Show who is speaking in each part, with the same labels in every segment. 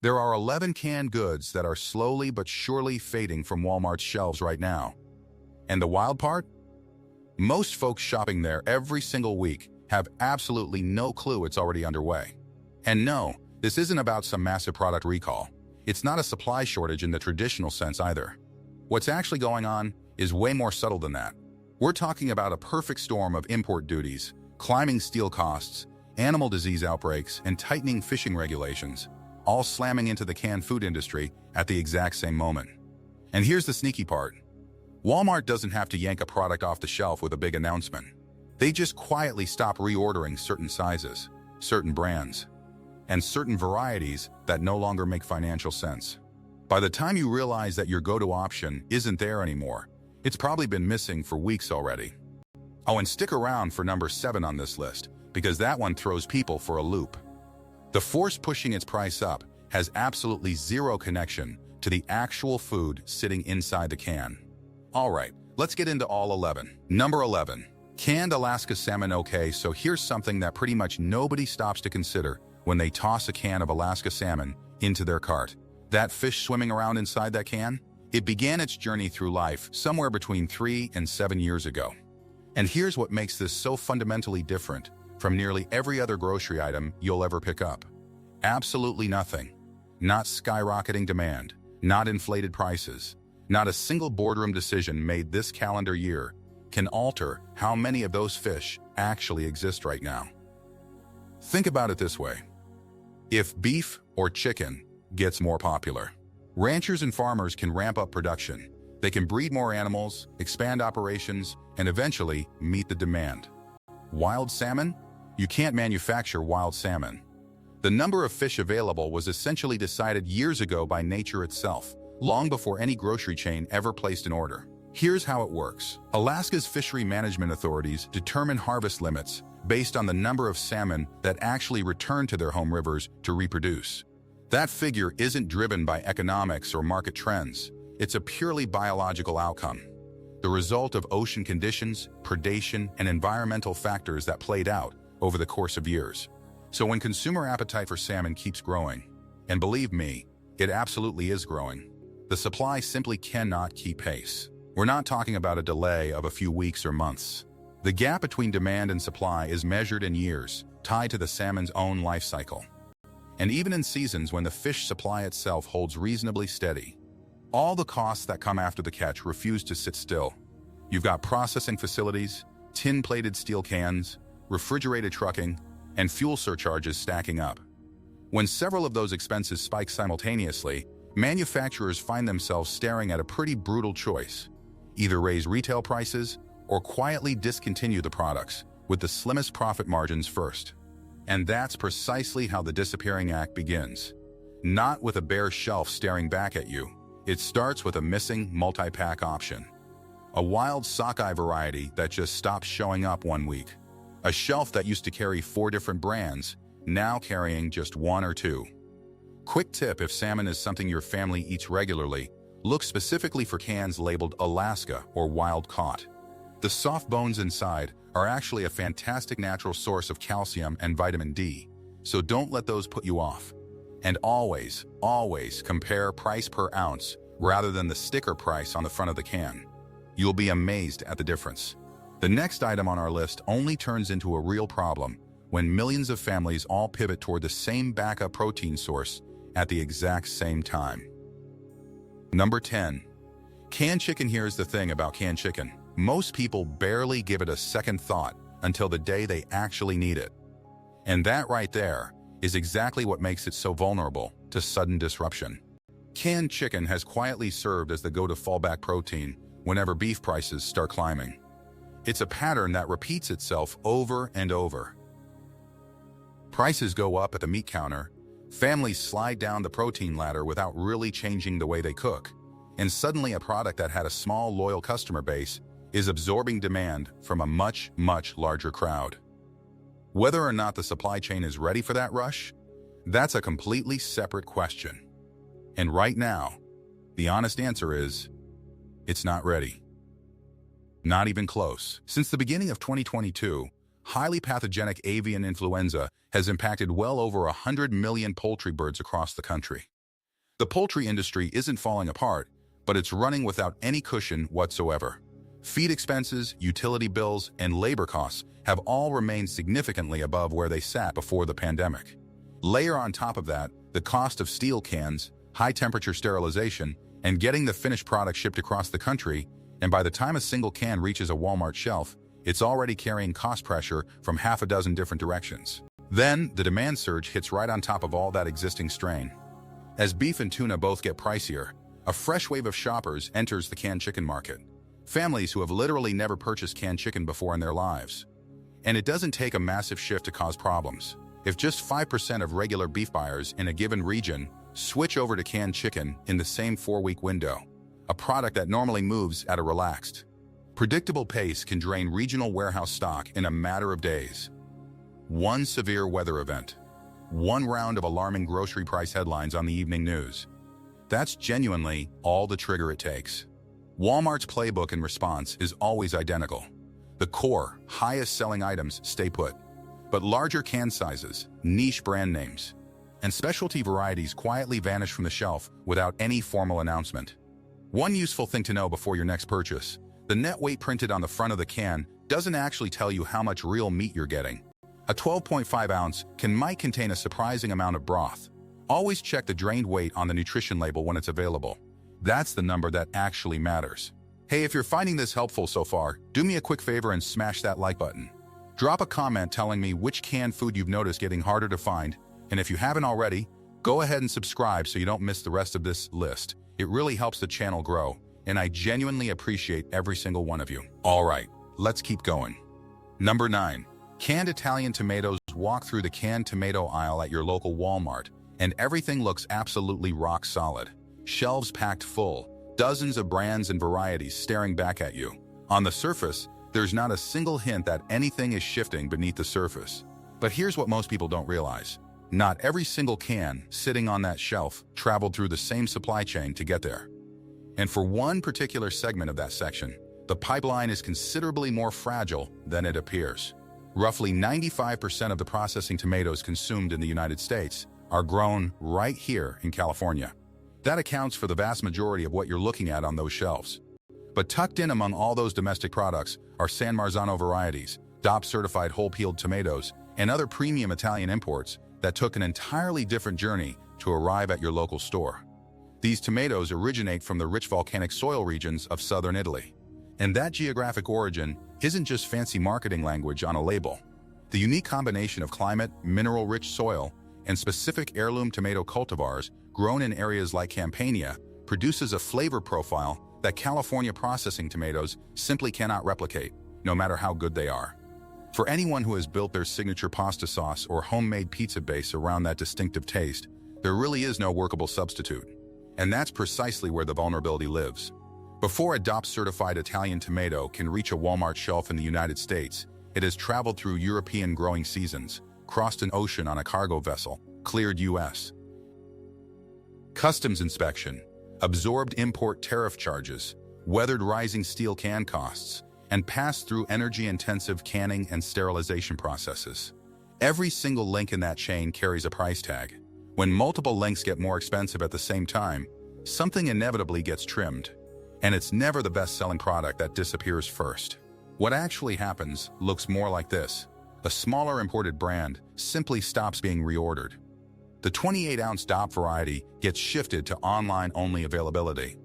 Speaker 1: There are 11 canned goods that are slowly but surely fading from Walmart's shelves right now. And the wild part? Most folks shopping there every single week have absolutely no clue it's already underway. And no, this isn't about some massive product recall. It's not a supply shortage in the traditional sense either. What's actually going on is way more subtle than that. We're talking about a perfect storm of import duties, climbing steel costs, animal disease outbreaks, and tightening fishing regulations, all slamming into the canned food industry at the exact same moment. And here's the sneaky part. Walmart doesn't have to yank a product off the shelf with a big announcement. They just quietly stop reordering certain sizes, certain brands, and certain varieties that no longer make financial sense. By the time you realize that your go-to option isn't there anymore, it's probably been missing for weeks already. Oh, and stick around for number 7 on this list, because that one throws people for a loop. The force pushing its price up has absolutely zero connection to the actual food sitting inside the can. All right, let's get into all 11. Number 11, canned Alaska salmon. Okay, so here's something that pretty much nobody stops to consider when they toss a can of Alaska salmon into their cart. That fish swimming around inside that can? It began its journey through life somewhere between 3 and 7 years ago. And here's what makes this so fundamentally different from nearly every other grocery item you'll ever pick up. Absolutely nothing. Not skyrocketing demand, not inflated prices, not a single boardroom decision made this calendar year can alter how many of those fish actually exist right now. Think about it this way. If beef or chicken gets more popular, ranchers and farmers can ramp up production. They can breed more animals, expand operations, and eventually meet the demand. Wild salmon? You can't manufacture wild salmon. The number of fish available was essentially decided years ago by nature itself, long before any grocery chain ever placed an order. Here's how it works. Alaska's fishery management authorities determine harvest limits based on the number of salmon that actually return to their home rivers to reproduce. That figure isn't driven by economics or market trends. It's a purely biological outcome, the result of ocean conditions, predation, and environmental factors that played out over the course of years. So when consumer appetite for salmon keeps growing, and believe me, it absolutely is growing, the supply simply cannot keep pace. We're not talking about a delay of a few weeks or months. The gap between demand and supply is measured in years, tied to the salmon's own life cycle. And even in seasons when the fish supply itself holds reasonably steady, all the costs that come after the catch refuse to sit still. You've got processing facilities, tin-plated steel cans, refrigerated trucking, and fuel surcharges stacking up. When several of those expenses spike simultaneously, manufacturers find themselves staring at a pretty brutal choice. Either raise retail prices or quietly discontinue the products with the slimmest profit margins first. And that's precisely how the disappearing act begins. Not with a bare shelf staring back at you. It starts with a missing multi-pack option. A wild sockeye variety that just stops showing up one week. A shelf that used to carry 4 different brands, now carrying just 1 or 2. Quick tip: if salmon is something your family eats regularly, look specifically for cans labeled Alaska or wild caught. The soft bones inside are actually a fantastic natural source of calcium and vitamin D, so don't let those put you off. And always, always compare price per ounce rather than the sticker price on the front of the can. You'll be amazed at the difference. The next item on our list only turns into a real problem when millions of families all pivot toward the same backup protein source at the exact same time. Number 10. Canned chicken. Here's the thing about canned chicken. Most people barely give it a second thought until the day they actually need it. And that right there is exactly what makes it so vulnerable to sudden disruption. Canned chicken has quietly served as the go-to fallback protein whenever beef prices start climbing. It's a pattern that repeats itself over and over. Prices go up at the meat counter, families slide down the protein ladder without really changing the way they cook, and suddenly a product that had a small, loyal customer base is absorbing demand from a much, much larger crowd. Whether or not the supply chain is ready for that rush, that's a completely separate question. And right now, the honest answer is, it's not ready. Not even close. Since the beginning of 2022, highly pathogenic avian influenza has impacted well over 100 million poultry birds across the country. The poultry industry isn't falling apart, but it's running without any cushion whatsoever. Feed expenses, utility bills, and labor costs have all remained significantly above where they sat before the pandemic. Layer on top of that the cost of steel cans, high-temperature sterilization, and getting the finished product shipped across the country, and by the time a single can reaches a Walmart shelf, it's already carrying cost pressure from half a dozen different directions. Then, the demand surge hits right on top of all that existing strain. As beef and tuna both get pricier, a fresh wave of shoppers enters the canned chicken market. Families who have literally never purchased canned chicken before in their lives. And it doesn't take a massive shift to cause problems. If just 5% of regular beef buyers in a given region switch over to canned chicken in the same 4-week window, a product that normally moves at a relaxed, predictable pace can drain regional warehouse stock in a matter of days. One severe weather event, one round of alarming grocery price headlines on the evening news. That's genuinely all the trigger it takes. Walmart's playbook in response is always identical. The core, highest-selling items stay put. But larger can sizes, niche brand names, and specialty varieties quietly vanish from the shelf without any formal announcement. One useful thing to know before your next purchase: the net weight printed on the front of the can doesn't actually tell you how much real meat you're getting. A 12.5 ounce can might contain a surprising amount of broth. Always check the drained weight on the nutrition label when it's available. That's the number that actually matters. Hey, if you're finding this helpful so far, do me a quick favor and smash that like button. Drop a comment telling me which canned food you've noticed getting harder to find, and if you haven't already, go ahead and subscribe so you don't miss the rest of this list. It really helps the channel grow, and I genuinely appreciate every single one of you. All right, let's keep going. Number 9. Canned Italian tomatoes. Walk through the canned tomato aisle at your local Walmart, and everything looks absolutely rock solid. Shelves packed full, dozens of brands and varieties staring back at you. On the surface, there's not a single hint that anything is shifting beneath the surface. But here's what most people don't realize. Not every single can sitting on that shelf traveled through the same supply chain to get there. And for one particular segment of that section, the pipeline is considerably more fragile than it appears. Roughly 95% of the processing tomatoes consumed in the United States are grown right here in California. That accounts for the vast majority of what you're looking at on those shelves. But tucked in among all those domestic products are San Marzano varieties, DOP-certified whole-peeled tomatoes, and other premium Italian imports that took an entirely different journey to arrive at your local store. These tomatoes originate from the rich volcanic soil regions of southern Italy. And that geographic origin isn't just fancy marketing language on a label. The unique combination of climate, mineral-rich soil, and specific heirloom tomato cultivars grown in areas like Campania produces a flavor profile that California processing tomatoes simply cannot replicate, no matter how good they are. For anyone who has built their signature pasta sauce or homemade pizza base around that distinctive taste, there really is no workable substitute. And that's precisely where the vulnerability lives. Before a DOP-certified Italian tomato can reach a Walmart shelf in the United States, it has traveled through European growing seasons, crossed an ocean on a cargo vessel, cleared U.S. customs inspection, absorbed import tariff charges, weathered rising steel can costs, and passed through energy-intensive canning and sterilization processes. Every single link in that chain carries a price tag. When multiple links get more expensive at the same time, something inevitably gets trimmed. And it's never the best-selling product that disappears first. What actually happens looks more like this. A smaller imported brand simply stops being reordered. The 28-ounce DOP variety gets shifted to online-only availability.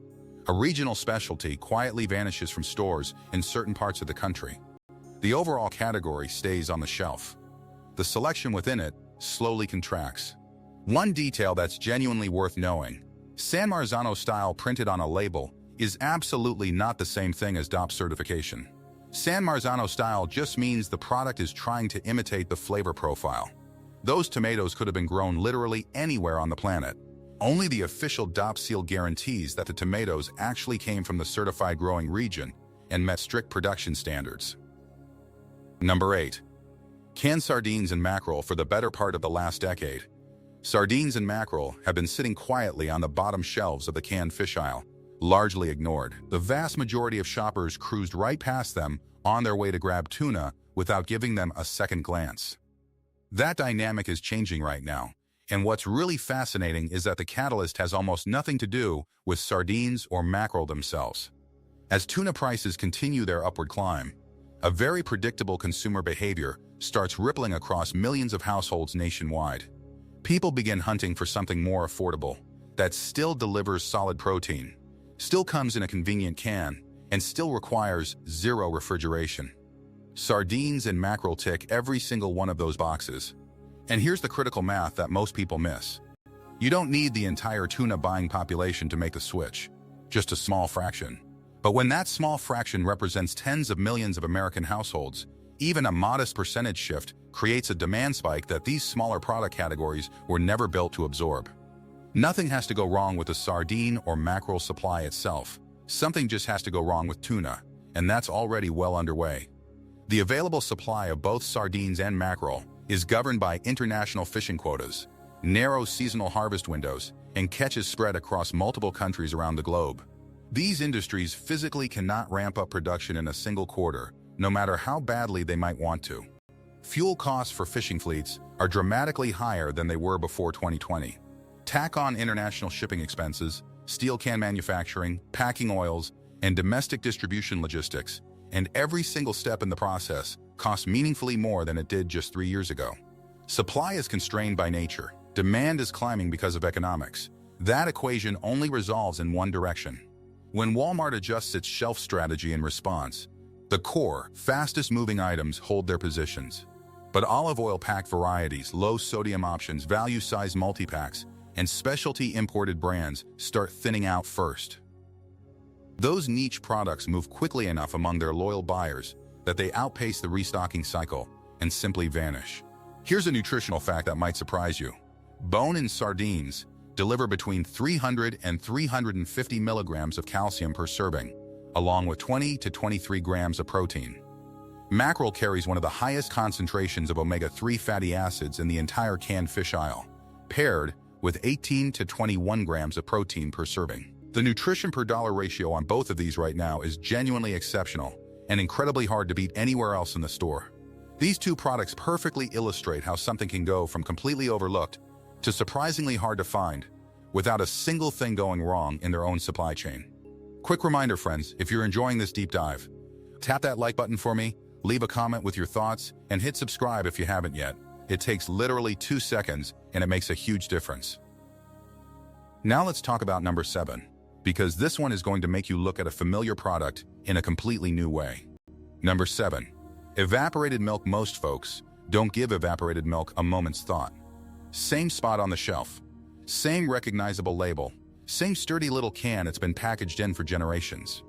Speaker 1: A regional specialty quietly vanishes from stores in certain parts of the country. The overall category stays on the shelf. The selection within it slowly contracts. One detail that's genuinely worth knowing: San Marzano style printed on a label is absolutely not the same thing as DOP certification. San Marzano style just means the product is trying to imitate the flavor profile. Those tomatoes could have been grown literally anywhere on the planet. Only the official DOP seal guarantees that the tomatoes actually came from the certified growing region and met strict production standards. Number 8. Canned sardines and mackerel. For the better part of the last decade, sardines and mackerel have been sitting quietly on the bottom shelves of the canned fish aisle, largely ignored. The vast majority of shoppers cruised right past them on their way to grab tuna without giving them a second glance. That dynamic is changing right now, And what's really fascinating is that the catalyst has almost nothing to do with sardines or mackerel themselves. As tuna prices continue their upward climb, a very predictable consumer behavior starts rippling across millions of households nationwide. People begin hunting for something more affordable, that still delivers solid protein, still comes in a convenient can, and still requires zero refrigeration. Sardines and mackerel tick every single one of those boxes. And here's the critical math that most people miss. You don't need the entire tuna buying population to make the switch, just a small fraction. But when that small fraction represents tens of millions of American households, even a modest percentage shift creates a demand spike that these smaller product categories were never built to absorb. Nothing has to go wrong with the sardine or mackerel supply itself. Something just has to go wrong with tuna, and that's already well underway. The available supply of both sardines and mackerel is governed by international fishing quotas, narrow seasonal harvest windows, and catches spread across multiple countries around the globe. These industries physically cannot ramp up production in a single quarter, no matter how badly they might want to. Fuel costs for fishing fleets are dramatically higher than they were before 2020. Tack on international shipping expenses, steel can manufacturing, packing oils, and domestic distribution logistics, and every single step in the process costs meaningfully more than it did just 3 years ago. Supply is constrained by nature. Demand is climbing because of economics. That equation only resolves in one direction. When Walmart adjusts its shelf strategy in response, the core, fastest-moving items hold their positions. But olive oil pack varieties, low-sodium options, value-size multi-packs, and specialty imported brands start thinning out first. Those niche products move quickly enough among their loyal buyers that they outpace the restocking cycle and simply vanish. Here's a nutritional fact that might surprise you. Bone-in sardines deliver between 300 and 350 milligrams of calcium per serving, along with 20 to 23 grams of protein. Mackerel carries one of the highest concentrations of omega-3 fatty acids in the entire canned fish aisle, paired with 18 to 21 grams of protein per serving. The nutrition per dollar ratio on both of these right now is genuinely exceptional and incredibly hard to beat anywhere else in the store. These two products perfectly illustrate how something can go from completely overlooked to surprisingly hard to find without a single thing going wrong in their own supply chain. Quick reminder, friends, if you're enjoying this deep dive, tap that like button for me, leave a comment with your thoughts, and hit subscribe if you haven't yet. It takes literally 2 seconds, and it makes a huge difference. Now let's talk about number 7, because this one is going to make you look at a familiar product in a completely new way. Number 7. Evaporated milk. Most folks don't give evaporated milk a moment's thought. Same spot on the shelf, same recognizable label, same sturdy little can it's been packaged in for generations.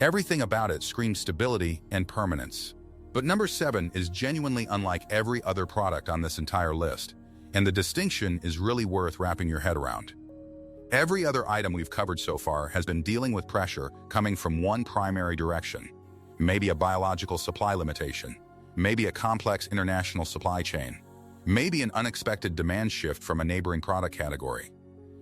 Speaker 1: Everything about it screams stability and permanence. But number 7 is genuinely unlike every other product on this entire list, and the distinction is really worth wrapping your head around. Every other item we've covered so far has been dealing with pressure coming from one primary direction. Maybe a biological supply limitation, maybe a complex international supply chain, maybe an unexpected demand shift from a neighboring product category.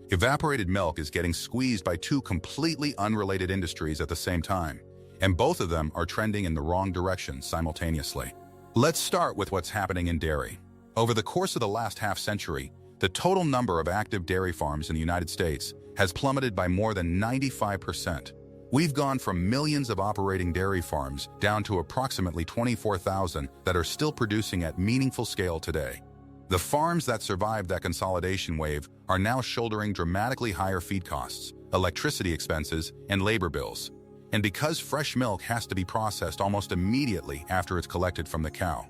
Speaker 1: Evaporated milk is getting squeezed by two completely unrelated industries at the same time, and both of them are trending in the wrong direction simultaneously. Let's start with what's happening in dairy. Over the course of the last half-century, the total number of active dairy farms in the United States has plummeted by more than 95%. We've gone from millions of operating dairy farms down to approximately 24,000 that are still producing at meaningful scale today. The farms that survived that consolidation wave are now shouldering dramatically higher feed costs, electricity expenses, and labor bills. And because fresh milk has to be processed almost immediately after it's collected from the cow,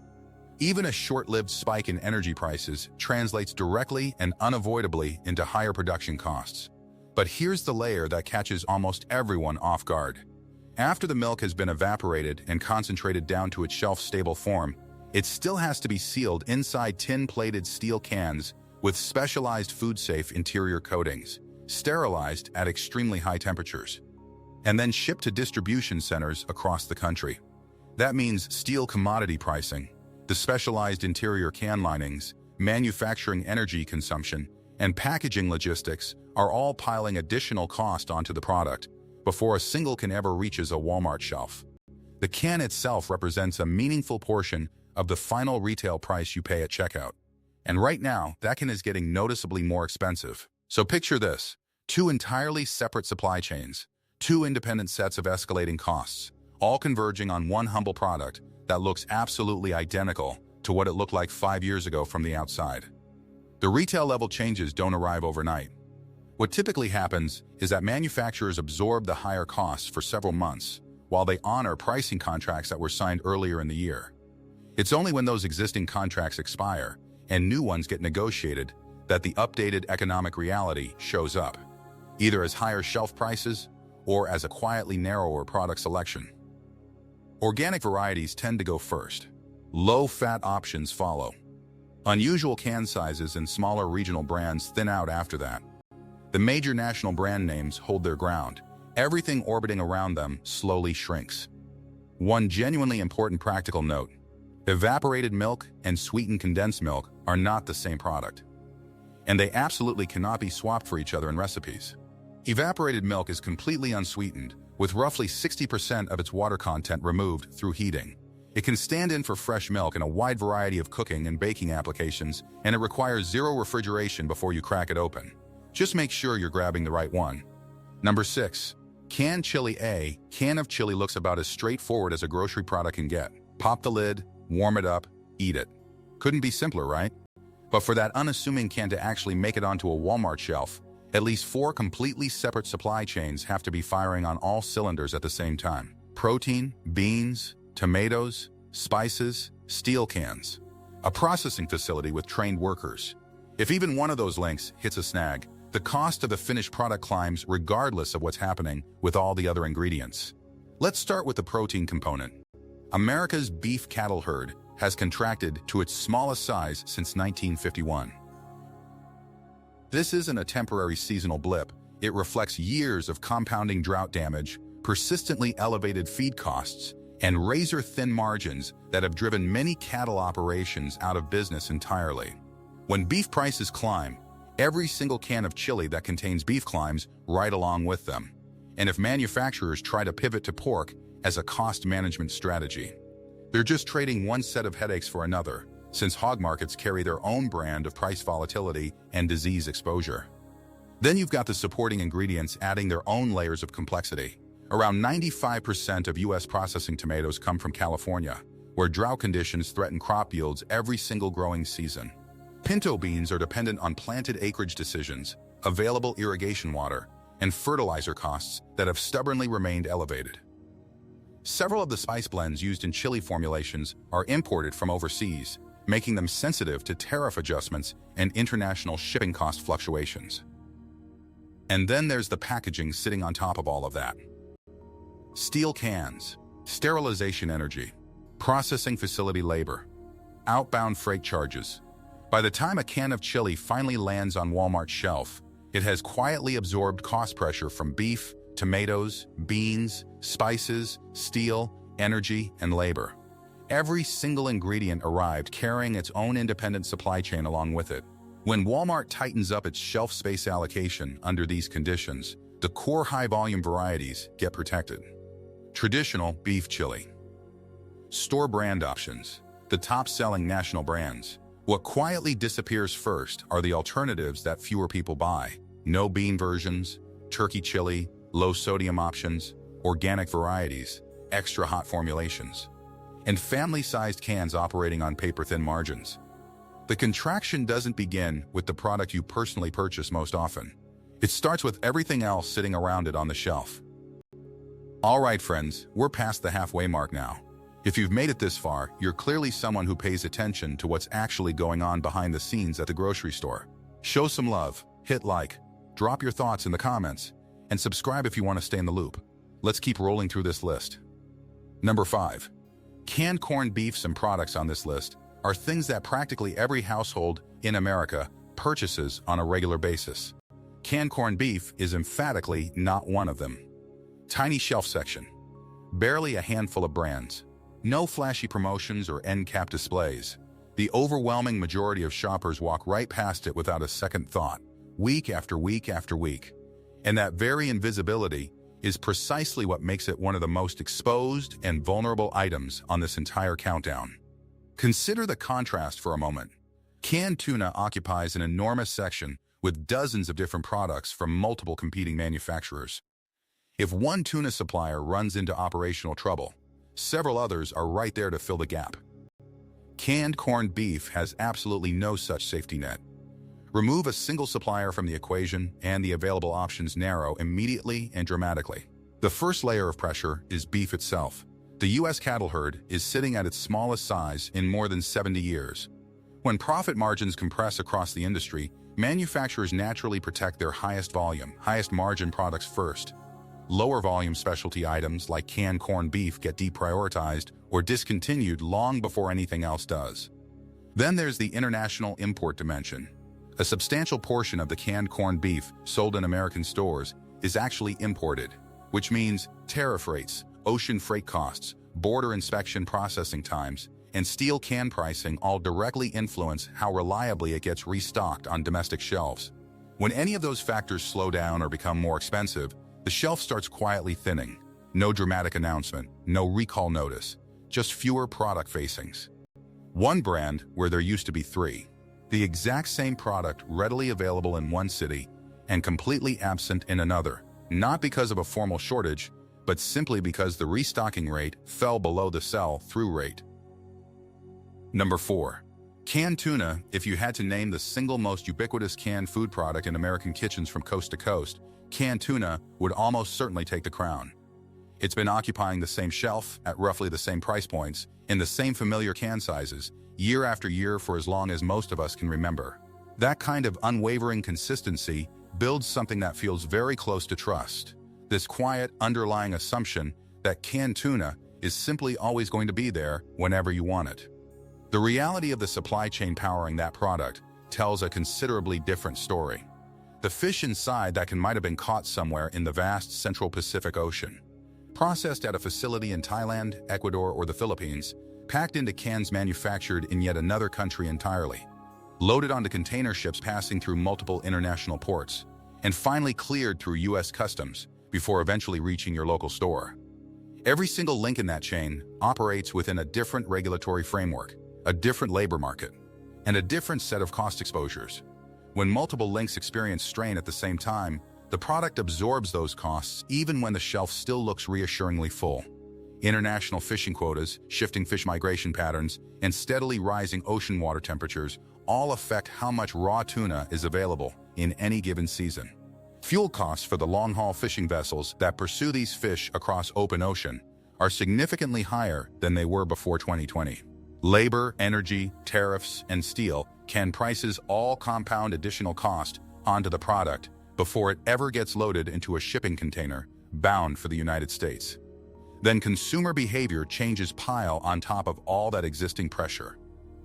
Speaker 1: even a short-lived spike in energy prices translates directly and unavoidably into higher production costs. But here's the layer that catches almost everyone off guard. After the milk has been evaporated and concentrated down to its shelf-stable form, it still has to be sealed inside tin-plated steel cans with specialized food-safe interior coatings, sterilized at extremely high temperatures, and then shipped to distribution centers across the country. That means steel commodity pricing, the specialized interior can linings, manufacturing energy consumption, and packaging logistics are all piling additional cost onto the product before a single can ever reaches a Walmart shelf. The can itself represents a meaningful portion of the final retail price you pay at checkout. And right now, that can is getting noticeably more expensive. So picture this, two entirely separate supply chains, two independent sets of escalating costs, all converging on one humble product that looks absolutely identical to what it looked like 5 years ago from the outside. The retail level changes don't arrive overnight. What typically happens is that manufacturers absorb the higher costs for several months while they honor pricing contracts that were signed earlier in the year. It's only when those existing contracts expire and new ones get negotiated that the updated economic reality shows up, either as higher shelf prices or as a quietly narrower product selection. Organic varieties tend to go first. Low-fat options follow. Unusual can sizes and smaller regional brands thin out after that. The major national brand names hold their ground. Everything orbiting around them slowly shrinks. One genuinely important practical note: evaporated milk and sweetened condensed milk are not the same product, and they absolutely cannot be swapped for each other in recipes. Evaporated milk is completely unsweetened, with roughly 60% of its water content removed through heating. It can stand in for fresh milk in a wide variety of cooking and baking applications, and it requires zero refrigeration before you crack it open. Just make sure you're grabbing the right one. Number 6. Canned chili. A can of chili looks about as straightforward as a grocery product can get. Pop the lid, warm it up, eat it. Couldn't be simpler, right? But for that unassuming can to actually make it onto a Walmart shelf, at least 4 completely separate supply chains have to be firing on all cylinders at the same time. Protein, beans, tomatoes, spices, steel cans. A processing facility with trained workers. If even one of those links hits a snag, the cost of the finished product climbs regardless of what's happening with all the other ingredients. Let's start with the protein component. America's beef cattle herd has contracted to its smallest size since 1951. This isn't a temporary seasonal blip. It reflects years of compounding drought damage, persistently elevated feed costs, and razor-thin margins that have driven many cattle operations out of business entirely. When beef prices climb, every single can of chili that contains beef climbs right along with them. And if manufacturers try to pivot to pork as a cost management strategy, they're just trading one set of headaches for another, since hog markets carry their own brand of price volatility and disease exposure. Then you've got the supporting ingredients adding their own layers of complexity. Around 95% of U.S. processing tomatoes come from California, where drought conditions threaten crop yields every single growing season. Pinto beans are dependent on planted acreage decisions, available irrigation water, and fertilizer costs that have stubbornly remained elevated. Several of the spice blends used in chili formulations are imported from overseas, making them sensitive to tariff adjustments and international shipping cost fluctuations. And then there's the packaging sitting on top of all of that. Steel cans, sterilization energy, processing facility labor, outbound freight charges. By the time a can of chili finally lands on Walmart's shelf, it has quietly absorbed cost pressure from beef, tomatoes, beans, spices, steel, energy, and labor. Every single ingredient arrived carrying its own independent supply chain along with it. When Walmart tightens up its shelf space allocation under these conditions, the core high-volume varieties get protected. Traditional beef chili. Store brand options, the top-selling national brands. What quietly disappears first are the alternatives that fewer people buy. No bean versions, turkey chili, low-sodium options, organic varieties, extra hot formulations, and family-sized cans operating on paper-thin margins. The contraction doesn't begin with the product you personally purchase most often. It starts with everything else sitting around it on the shelf. All right, friends, we're past the halfway mark now. If you've made it this far, you're clearly someone who pays attention to what's actually going on behind the scenes at the grocery store. Show some love, hit like, drop your thoughts in the comments, and subscribe if you want to stay in the loop. Let's keep rolling through this list. Number 5. Canned corned beef. Some products on this list are things that practically every household in America purchases on a regular basis. Canned corned beef is emphatically not one of them. Tiny shelf section. Barely a handful of brands. No flashy promotions or end cap displays. The overwhelming majority of shoppers walk right past it without a second thought, week after week after week. And that very invisibility is precisely what makes it one of the most exposed and vulnerable items on this entire countdown. Consider the contrast for a moment. Canned tuna occupies an enormous section with dozens of different products from multiple competing manufacturers. If one tuna supplier runs into operational trouble, several others are right there to fill the gap. Canned corned beef has absolutely no such safety net. Remove a single supplier from the equation and the available options narrow immediately and dramatically. The first layer of pressure is beef itself. The U.S. cattle herd is sitting at its smallest size in more than 70 years. When profit margins compress across the industry, manufacturers naturally protect their highest volume, highest margin products first. Lower volume specialty items like canned corned beef get deprioritized or discontinued long before anything else does. Then there's the international import dimension. A substantial portion of the canned corned beef sold in American stores is actually imported, which means tariff rates, ocean freight costs, border inspection processing times, and steel can pricing all directly influence how reliably it gets restocked on domestic shelves. When any of those factors slow down or become more expensive, the shelf starts quietly thinning. No dramatic announcement, no recall notice, just fewer product facings. One brand where there used to be three. The exact same product readily available in one city and completely absent in another, not because of a formal shortage, but simply because the restocking rate fell below the sell-through rate. Number 4. Canned tuna. If you had to name the single most ubiquitous canned food product in American kitchens from coast to coast, canned tuna would almost certainly take the crown. It's been occupying the same shelf at roughly the same price points, in the same familiar can sizes, year after year for as long as most of us can remember. That kind of unwavering consistency builds something that feels very close to trust. This quiet, underlying assumption that canned tuna is simply always going to be there whenever you want it. The reality of the supply chain powering that product tells a considerably different story. The fish inside that might have been caught somewhere in the vast Central Pacific Ocean, processed at a facility in Thailand, Ecuador, or the Philippines, packed into cans manufactured in yet another country entirely, loaded onto container ships passing through multiple international ports, and finally cleared through U.S. customs before eventually reaching your local store. Every single link in that chain operates within a different regulatory framework, a different labor market, and a different set of cost exposures. When multiple links experience strain at the same time, the product absorbs those costs even when the shelf still looks reassuringly full. International fishing quotas, shifting fish migration patterns, and steadily rising ocean water temperatures all affect how much raw tuna is available in any given season. Fuel costs for the long-haul fishing vessels that pursue these fish across open ocean are significantly higher than they were before 2020. Labor, energy, tariffs, and steel can prices all compound additional cost onto the product before it ever gets loaded into a shipping container bound for the United States. Then consumer behavior changes pile on top of all that existing pressure.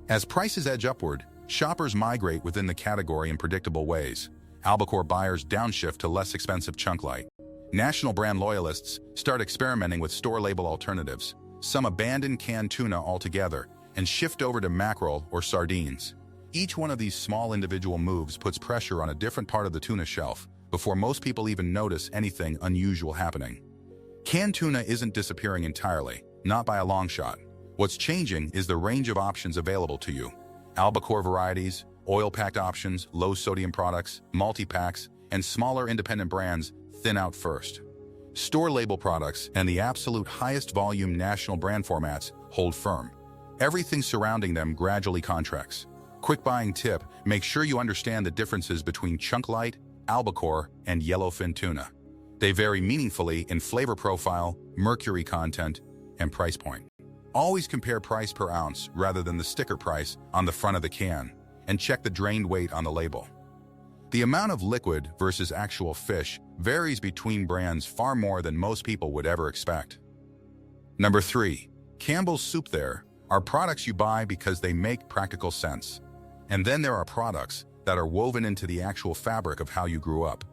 Speaker 1: As prices edge upward, shoppers migrate within the category in predictable ways. Albacore buyers downshift to less expensive chunk light. National brand loyalists start experimenting with store label alternatives. Some abandon canned tuna altogether and shift over to mackerel or sardines. Each one of these small individual moves puts pressure on a different part of the tuna shelf before most people even notice anything unusual happening. Canned tuna isn't disappearing entirely, not by a long shot. What's changing is the range of options available to you. Albacore varieties, oil-packed options, low-sodium products, multi-packs, and smaller independent brands thin out first. Store label products and the absolute highest volume national brand formats hold firm. Everything surrounding them gradually contracts. Quick buying tip: make sure you understand the differences between chunk light, albacore, and yellowfin tuna. They vary meaningfully in flavor profile, mercury content, and price point. Always compare price per ounce rather than the sticker price on the front of the can, and check the drained weight on the label. The amount of liquid versus actual fish varies between brands far more than most people would ever expect. Number 3. Campbell's Soup. There are products you buy because they make practical sense. And then there are products that are woven into the actual fabric of how you grew up.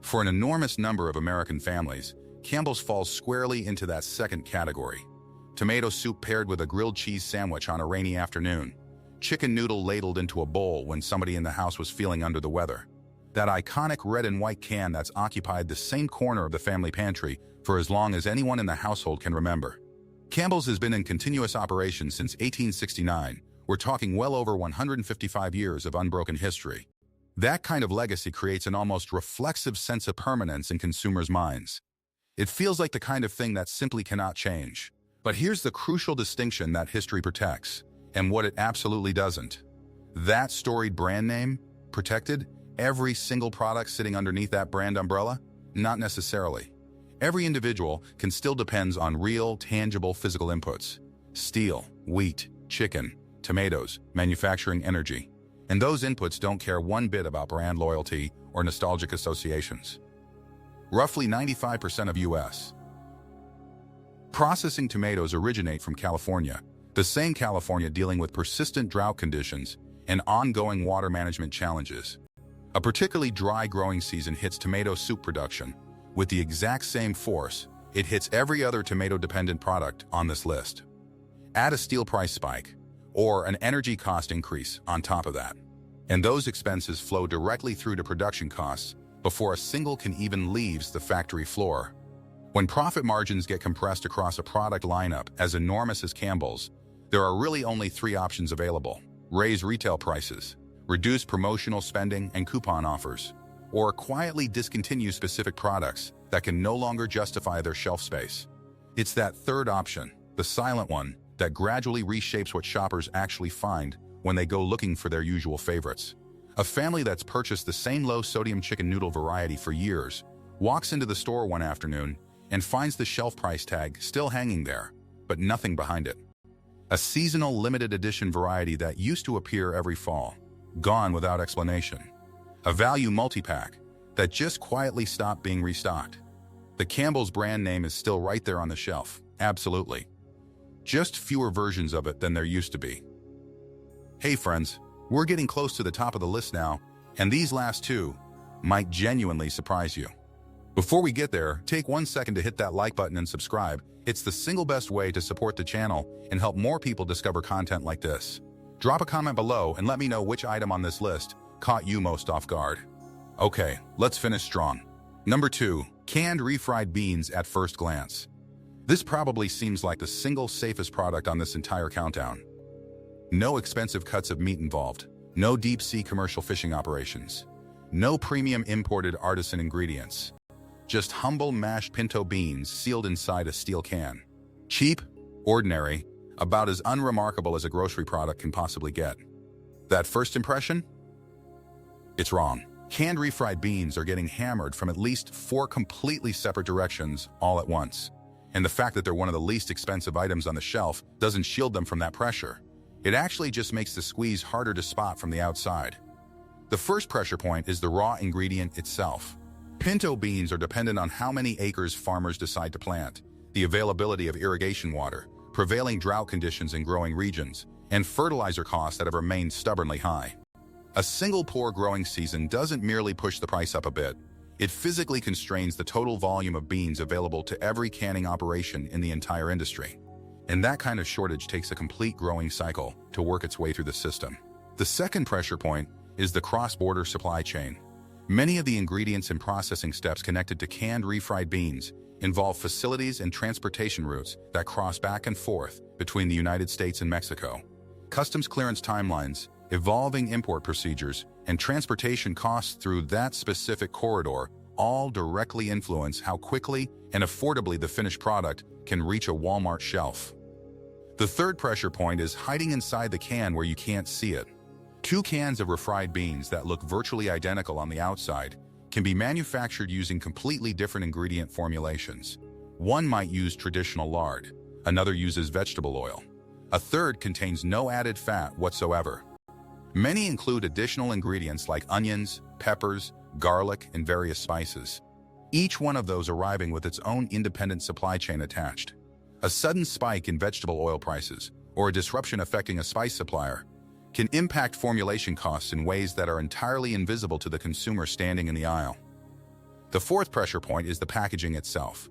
Speaker 1: For an enormous number of American families, Campbell's falls squarely into that second category. Tomato soup paired with a grilled cheese sandwich on a rainy afternoon. Chicken noodle ladled into a bowl when somebody in the house was feeling under the weather. That iconic red and white can that's occupied the same corner of the family pantry for as long as anyone in the household can remember. Campbell's has been in continuous operation since 1869, We're talking well over 155 years of unbroken history. That kind of legacy creates an almost reflexive sense of permanence in consumers' minds. It feels like the kind of thing that simply cannot change. But here's the crucial distinction that history protects, and what it absolutely doesn't. That storied brand name, protected, every single product sitting underneath that brand umbrella? Not necessarily. Every individual can still depend on real, tangible physical inputs. Steel, wheat, chicken, tomatoes, manufacturing energy. And those inputs don't care one bit about brand loyalty or nostalgic associations. Roughly 95% of U.S. processing tomatoes originate from California, the same California dealing with persistent drought conditions and ongoing water management challenges. A particularly dry growing season hits tomato soup production with the exact same force it hits every other tomato-dependent product on this list. Add a steel price spike or an energy cost increase on top of that, and those expenses flow directly through to production costs before a single can even leaves the factory floor. When profit margins get compressed across a product lineup as enormous as Campbell's, there are really only three options available: raise retail prices, reduce promotional spending and coupon offers, or quietly discontinue specific products that can no longer justify their shelf space. It's that third option, the silent one, that gradually reshapes what shoppers actually find when they go looking for their usual favorites. A family that's purchased the same low-sodium chicken noodle variety for years walks into the store one afternoon and finds the shelf price tag still hanging there, but nothing behind it. A seasonal limited edition variety that used to appear every fall, gone without explanation. A value multi-pack that just quietly stopped being restocked. The Campbell's brand name is still right there on the shelf, absolutely. Just fewer versions of it than there used to be. Hey friends, we're getting close to the top of the list now, and these last two might genuinely surprise you. Before we get there, take 1 second to hit that like button and subscribe. It's the single best way to support the channel and help more people discover content like this. Drop a comment below and let me know which item on this list caught you most off guard. Okay, let's finish strong. Number 2, canned refried beans at first glance. This probably seems like the single safest product on this entire countdown. No expensive cuts of meat involved, no deep-sea commercial fishing operations, no premium imported artisan ingredients. Just humble mashed pinto beans sealed inside a steel can. Cheap, ordinary, about as unremarkable as a grocery product can possibly get. That first impression? It's wrong. Canned refried beans are getting hammered from at least 4 completely separate directions all at once. And the fact that they're one of the least expensive items on the shelf doesn't shield them from that pressure. It actually just makes the squeeze harder to spot from the outside. The first pressure point is the raw ingredient itself. Pinto beans are dependent on how many acres farmers decide to plant, the availability of irrigation water, prevailing drought conditions in growing regions, and fertilizer costs that have remained stubbornly high. A single poor growing season doesn't merely push the price up a bit. It physically constrains the total volume of beans available to every canning operation in the entire industry. And that kind of shortage takes a complete growing cycle to work its way through the system. The second pressure point is the cross-border supply chain. Many of the ingredients and processing steps connected to canned refried beans involve facilities and transportation routes that cross back and forth between the United States and Mexico. Customs clearance timelines, evolving import procedures, and transportation costs through that specific corridor all directly influence how quickly and affordably the finished product can reach a Walmart shelf. The third pressure point is hiding inside the can where you can't see it. 2 cans of refried beans that look virtually identical on the outside can be manufactured using completely different ingredient formulations. One might use traditional lard, another uses vegetable oil. A third contains no added fat whatsoever. Many include additional ingredients like onions, peppers, garlic, and various spices. Each one of those arriving with its own independent supply chain attached. A sudden spike in vegetable oil prices, or a disruption affecting a spice supplier, can impact formulation costs in ways that are entirely invisible to the consumer standing in the aisle. The fourth pressure point is the packaging itself.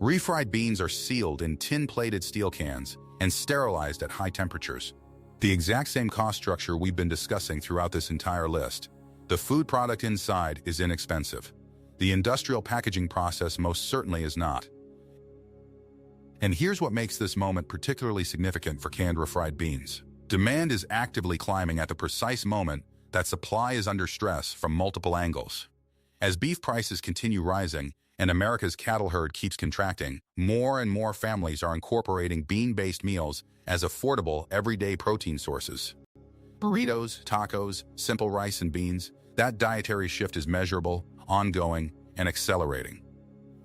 Speaker 1: Refried beans are sealed in tin-plated steel cans and sterilized at high temperatures. The exact same cost structure we've been discussing throughout this entire list. The food product inside is inexpensive. The industrial packaging process most certainly is not. And here's what makes this moment particularly significant for canned refried beans. Demand is actively climbing at the precise moment that supply is under stress from multiple angles. As beef prices continue rising and America's cattle herd keeps contracting, more and more families are incorporating bean-based meals as affordable, everyday protein sources. Burritos, tacos, simple rice and beans, that dietary shift is measurable, ongoing, and accelerating.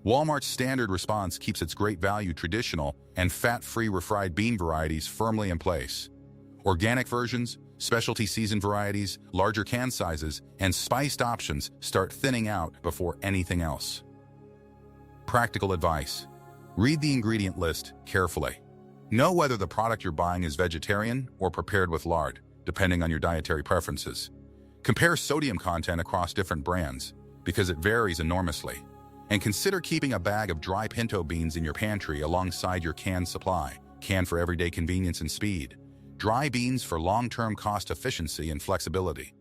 Speaker 1: Walmart's standard response keeps its great value traditional and fat-free refried bean varieties firmly in place. Organic versions, specialty seasoned varieties, larger can sizes, and spiced options start thinning out before anything else. Practical advice. Read the ingredient list carefully. Know whether the product you're buying is vegetarian or prepared with lard, depending on your dietary preferences. Compare sodium content across different brands, because it varies enormously. And consider keeping a bag of dry pinto beans in your pantry alongside your canned supply, canned for everyday convenience and speed. Dry beans for long-term cost efficiency and flexibility.